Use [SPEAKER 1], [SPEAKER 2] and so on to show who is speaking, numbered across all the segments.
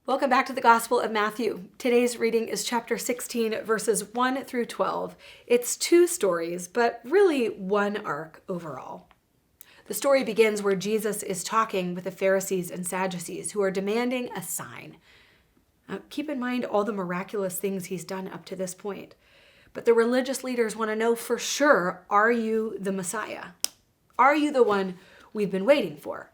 [SPEAKER 1] Welcome back to the Gospel of Matthew. Today's reading is chapter 16, verses 1 through 12. It's two stories, but really one arc overall. The story begins where Jesus is talking with the Pharisees and Sadducees who are demanding a sign. Now, keep in mind all the miraculous things he's done up to this point. But the religious leaders want to know for sure, are you the Messiah? Are you the one we've been waiting for?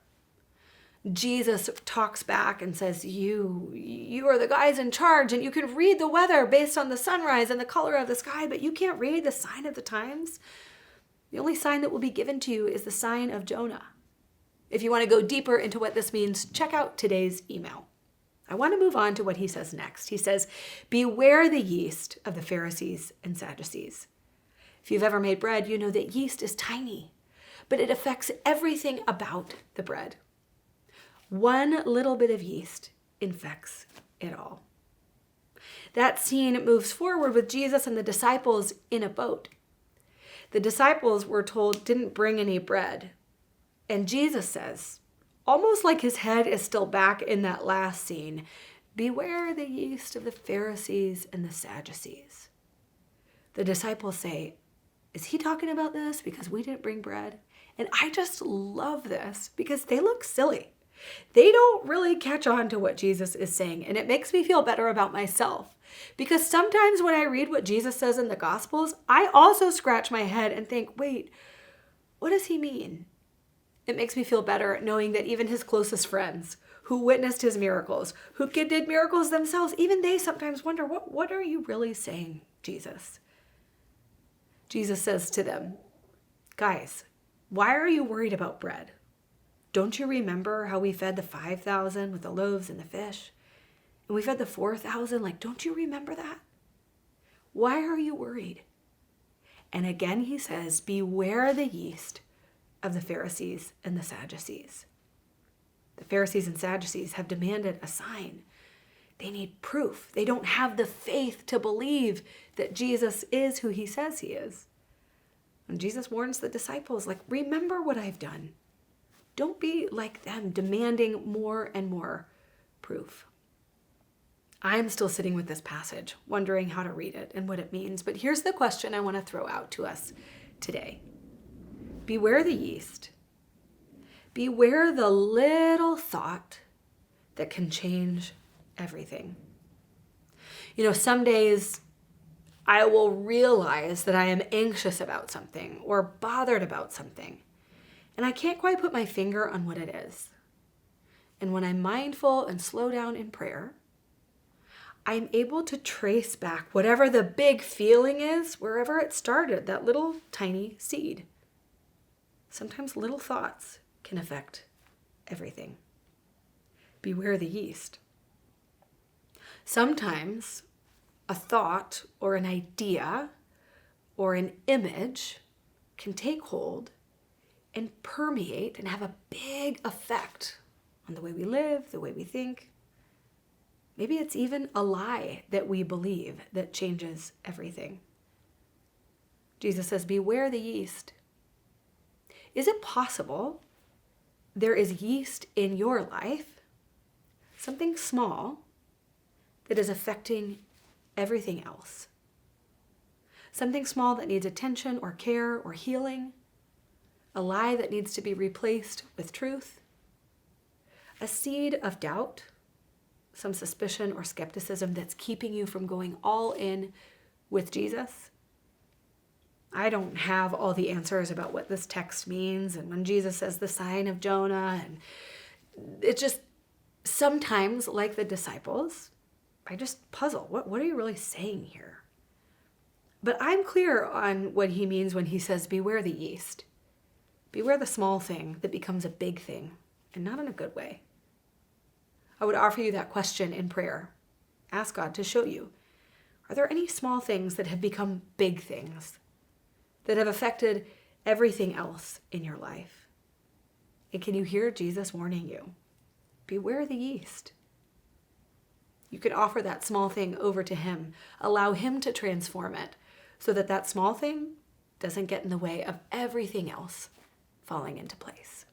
[SPEAKER 1] Jesus talks back and says, you are the guys in charge, and you can read the weather based on the sunrise and the color of the sky, but you can't read the sign of the times. The only sign that will be given to you is the sign of Jonah. If you want to go deeper into what this means, check out today's email. I want to move on to what he says next. He says, beware the yeast of the Pharisees and Sadducees. If you've ever made bread, you know that yeast is tiny, but it affects everything about the bread. One little bit of yeast infects it all. That scene moves forward with Jesus and the disciples in a boat. The disciples, we're told, didn't bring any bread. And Jesus says, almost like his head is still back in that last scene, beware the yeast of the Pharisees and the Sadducees. The disciples say, is he talking about this because we didn't bring bread? And I just love this because they look silly. They don't really catch on to what Jesus is saying, and it makes me feel better about myself. Because sometimes when I read what Jesus says in the Gospels, I also scratch my head and think, wait, what does he mean? It makes me feel better knowing that even his closest friends who witnessed his miracles, who did miracles themselves, even they sometimes wonder, what are you really saying, Jesus? Jesus says to them, guys, why are you worried about bread? Don't you remember how we fed the 5,000 with the loaves and the fish? And we fed the 4,000, don't you remember that? Why are you worried? And again he says, beware the yeast of the Pharisees and the Sadducees. The Pharisees and Sadducees have demanded a sign. They need proof. They don't have the faith to believe that Jesus is who he says he is. And Jesus warns the disciples, remember what I've done. Don't be like them, demanding more and more proof. I'm still sitting with this passage, wondering how to read it and what it means. But here's the question I want to throw out to us today. Beware the yeast. Beware the little thought that can change everything. Some days I will realize that I am anxious about something or bothered about something. And I can't quite put my finger on what it is. And when I'm mindful and slow down in prayer, I'm able to trace back whatever the big feeling is, wherever it started, that little tiny seed. Sometimes little thoughts can affect everything. Beware the yeast. Sometimes a thought or an idea or an image can take hold and permeate and have a big effect on the way we live, the way we think. Maybe it's even a lie that we believe that changes everything. Jesus says, beware the yeast. Is it possible there is yeast in your life, something small, that is affecting everything else? Something small that needs attention or care or healing? A lie that needs to be replaced with truth? A seed of doubt? Some suspicion or skepticism that's keeping you from going all in with Jesus? I don't have all the answers about what this text means and when Jesus says the sign of Jonah, and it's just sometimes, like the disciples, I just puzzle. What are you really saying here? But I'm clear on what he means when he says, beware the yeast. Beware the small thing that becomes a big thing, and not in a good way. I would offer you that question in prayer. Ask God to show you. Are there any small things that have become big things that have affected everything else in your life? And can you hear Jesus warning you? Beware the yeast. You can offer that small thing over to him. Allow him to transform it so that that small thing doesn't get in the way of everything else falling into place.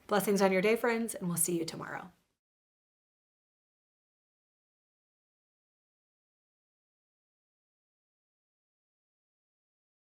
[SPEAKER 1] Blessings on your day, friends, and we'll see you tomorrow.